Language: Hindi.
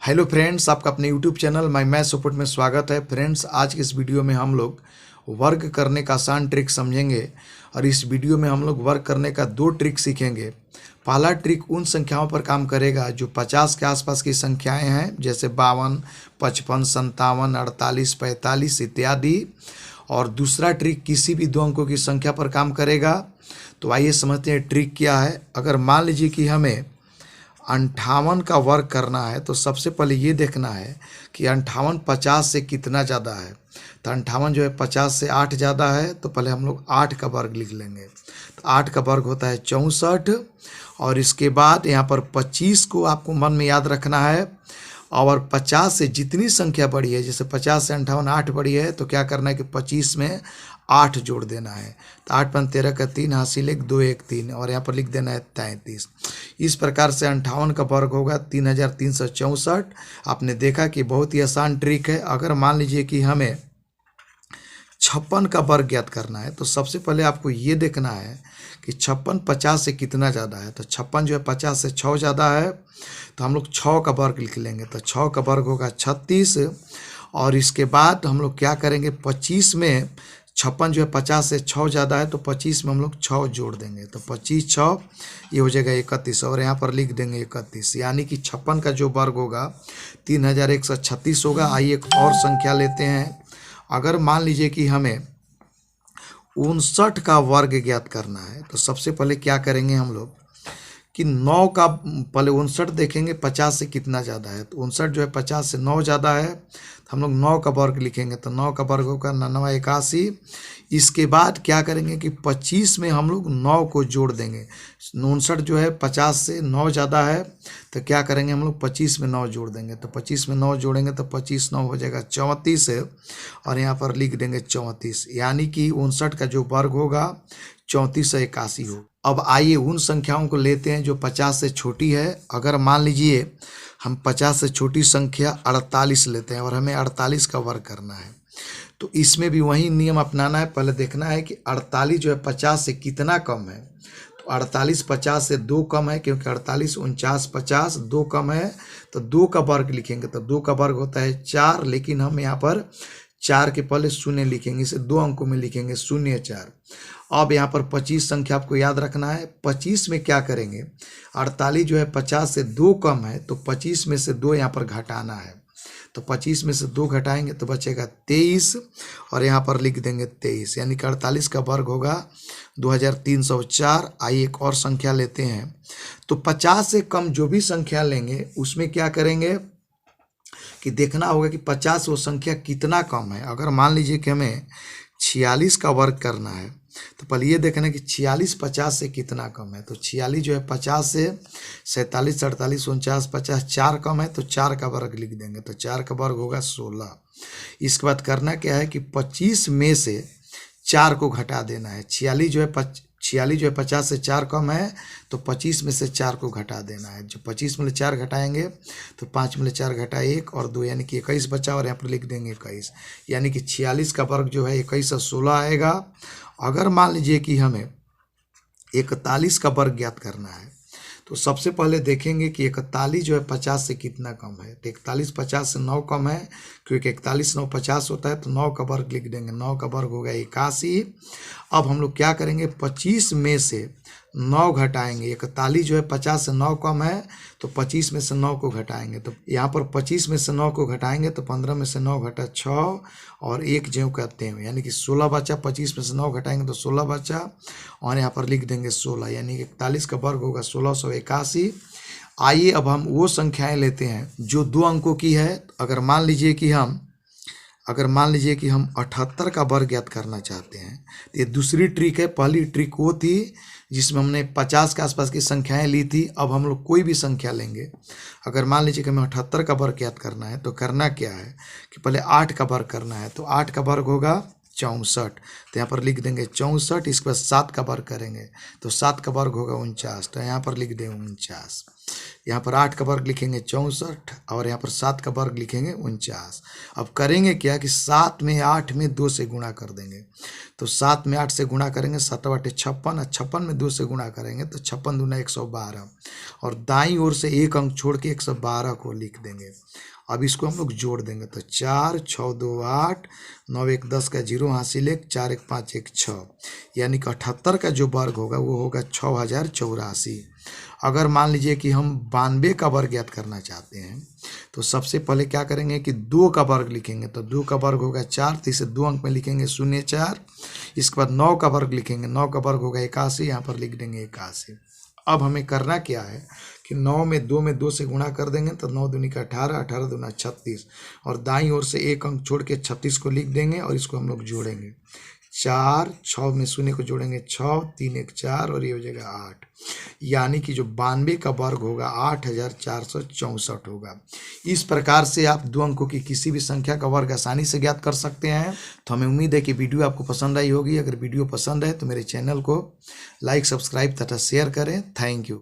हेलो फ्रेंड्स, आपका अपने YouTube channel my math support में स्वागत है। फ्रेंड्स, आज के इस वीडियो में हम लोग वर्क करने का आसान ट्रिक समझेंगे और इस वीडियो में हम लोग वर्क करने का दो ट्रिक सीखेंगे। पहला ट्रिक उन संख्याओं पर काम करेगा जो 50 के आसपास की संख्याएं हैं, जैसे 52, 55, 57, 48, 45 इत्यादि। और दूसरा ट्रिक किसी भी दो अंकों की संख्या पर काम करेगा। तो आइए समझते हैं ट्रिक क्या है। अगर मान लीजिए कि हमें 58 का वर्ग करना है तो सबसे पहले ये देखना है कि 58 50 से कितना ज़्यादा है। तो 58 जो है 50 से 8 ज़्यादा है, तो पहले हम लोग 8 का वर्ग लिख लेंगे। तो 8 का वर्ग होता है 64। और इसके बाद यहाँ पर 25 को आपको मन में याद रखना है। और 50 से जितनी संख्या बड़ी है, जैसे 50 से 58 8 बड़ी है, तो क्या करना है कि 25 में 8 जोड़ देना है। तो 8 पंच 13 का 3 हासिल 1 2 1 3 और यहाँ पर लिख देना है 33। इस प्रकार से 58 का वर्ग होगा 3364। आपने देखा कि बहुत ही आसान ट्रिक है। अगर मान लीजिए कि हमें 56 का वर्ग ज्ञात करना है तो सबसे पहले आपको ये देखना है कि 56 50 से कितना ज़्यादा है। तो 56 जो है 50 से 6 ज़्यादा है, तो हम लोग 6 का वर्ग लिख लेंगे। तो 6 का वर्ग होगा 36। और इसके बाद हम लोग क्या करेंगे, 25 में 56 जो है 50 से 6 ज़्यादा है, तो 25 में हम लोग 6 जोड़ देंगे। तो 25 6 ये हो जाएगा 31 और यहाँ पर लिख देंगे 31, यानी कि 56 का जो वर्ग होगा 3136 होगा। आइए एक और संख्या लेते हैं। अगर मान लीजिए कि हमें 59 का वर्ग ज्ञात करना है तो सबसे पहले क्या करेंगे हम लोग कि 9 का पहले 59 देखेंगे 50 से कितना ज़्यादा है। तो 59 जो है 50 से 9 ज़्यादा है, तो हम लोग 9 का वर्ग लिखेंगे। तो 9 का वर्ग होगा 99 81। इसके बाद क्या करेंगे कि 25 में हम लोग 9 को जोड़ देंगे। 59 जो है 50 से 9 ज़्यादा है, तो क्या करेंगे हम लोग 25 में 9 जोड़ देंगे। तो 25 में 9 जोड़ेंगे तो 25 9 हो जाएगा 34 और यहाँ पर लिख देंगे 34, यानी कि 59 का जो वर्ग होगा 3481 हो। अब आइए उन संख्याओं को लेते हैं जो 50 से छोटी है। अगर मान लीजिए हम 50 से छोटी संख्या 48 लेते हैं और हमें 48 का वर्ग करना है, तो इसमें भी वही नियम अपनाना है। पहले देखना है कि 48 जो है 50 से कितना कम है। तो 48 50 से 2 कम है, क्योंकि 48 49 50 2 कम है, तो 2 का वर्ग लिखेंगे। तो 2 का वर्ग होता है 4, लेकिन हम यहाँ पर 4 के पहले शून्य लिखेंगे, इसे 2 अंकों में लिखेंगे 0 4। अब यहाँ पर 25 संख्या आपको याद रखना है। 25 में क्या करेंगे, 48 जो है 50 से 2 कम है, तो 25 में से 2 यहाँ पर घटाना है। तो 25 में से 2 घटाएंगे तो बचेगा 23 और यहाँ पर लिख देंगे 23, यानी कि 48 का वर्ग होगा 2304। आइए एक और संख्या लेते हैं। तो 50 से कम जो भी संख्या लेंगे उसमें क्या करेंगे कि देखना होगा कि 50 वो संख्या कितना कम है। अगर मान लीजिए कि हमें 46 का वर्ग करना है, तो पहले ये देखना है कि 46 50 से कितना कम है। तो 46 जो है 50 से 47 48 49 50 4 कम है, तो 4 का वर्ग लिख देंगे। तो 4 का वर्ग होगा 16। इसके बाद करना क्या है कि 25 में से 4 को घटा देना है। 46 जो है 50 से 4 कम है, तो 25 में से 4 को घटा देना है। जो 25 में 4 घटाएंगे तो 5 में 4 घटा 1 और 2, यानी कि 21 बचा, और यहाँ पर लिख देंगे 21, यानी कि 46 का वर्ग जो है 21 और 16 आएगा। अगर मान लीजिए कि हमें 41 का वर्ग ज्ञात करना है, तो सबसे पहले देखेंगे कि 41 जो है 50 से कितना कम है। तो 41 50 से 9 कम है, क्योंकि 41 9 50 होता है, तो 9 का वर्ग लिख देंगे। 9 का वर्ग होगा 81। अब हम लोग क्या करेंगे, 25 में से 9 घटाएंगे। 41 जो है 50 से 9 कम है, तो 25 में से 9 को घटाएंगे। तो यहाँ पर 25 में से 9 को घटाएंगे तो 15 में से 9 घटा 6 और 1 ज्यों कहते हैं, यानी कि 16 बचा। 25 में से 9 घटाएंगे तो 16 बचा और यहाँ पर लिख देंगे 16, यानी कि 41 का वर्ग होगा 1681। आइए अब हम वो संख्याएं लेते हैं जो 2 अंकों की है। अगर मान लीजिए कि हम 78 का वर्ग ज्ञात करना चाहते हैं, तो ये दूसरी ट्रिक है। पहली ट्रिक वो थी जिसमें हमने 50 के आसपास की संख्याएं ली थी। अब हम लोग कोई भी संख्या लेंगे। अगर मान लीजिए कि हमें 78 का वर्ग ज्ञात करना है, तो करना क्या है कि पहले 8 का वर्ग करना है। तो 8 का वर्ग होगा 64। तो यहाँ पर लिख देंगे 64। इसके बाद 7 का वर्ग करेंगे तो 7 का वर्ग होगा 49। तो यहाँ पर लिख देंगे 49। यहाँ पर 8 का वर्ग लिखेंगे 64 और यहाँ पर 7 का वर्ग लिखेंगे 49। अब करेंगे क्या कि 7 में 8 में 2 से गुणा कर देंगे। तो 7 में 8 से गुणा करेंगे 7 बटे 56 और 56 में 2 से गुणा करेंगे तो 56 दूना 112 और दाईं ओर से एक अंक छोड़ के 112 को लिख देंगे। अब इसको हम लोग जोड़ देंगे तो 4 6 2 8 9 1 10 का 0 हासिल 1 4 1 5 1 6 यानी कि 78 का जो वर्ग होगा वो होगा 6084। अगर मान लीजिए कि हम 92 का वर्ग ज्ञात करना चाहते हैं तो सबसे पहले क्या करेंगे कि 2 का वर्ग लिखेंगे। तो 2 का वर्ग होगा 4। तो इसे 2 अंक में लिखेंगे 04। इसके बाद 9 का वर्ग लिखेंगे। 9 का वर्ग होगा 81। यहाँ पर लिख देंगे 81। अब हमें करना क्या है कि 9 में 2 से गुणा कर देंगे तो 9 दूनी का 18 18 दूना 36 और दाईं ओर से एक अंक छोड़ के 36 को लिख देंगे और इसको हम लोग जोड़ेंगे। 4 6 में शून्य को जोड़ेंगे 6 3 1 4 और ये हो जाएगा 8 यानी कि जो 92 का वर्ग होगा 8464 होगा। इस प्रकार से आप 2 अंकों की किसी भी संख्या का वर्ग आसानी से ज्ञात कर सकते हैं। तो हमें उम्मीद है कि वीडियो आपको पसंद आई होगी। अगर वीडियो पसंद है तो मेरे चैनल को लाइक सब्सक्राइब तथा शेयर करें। Thank you.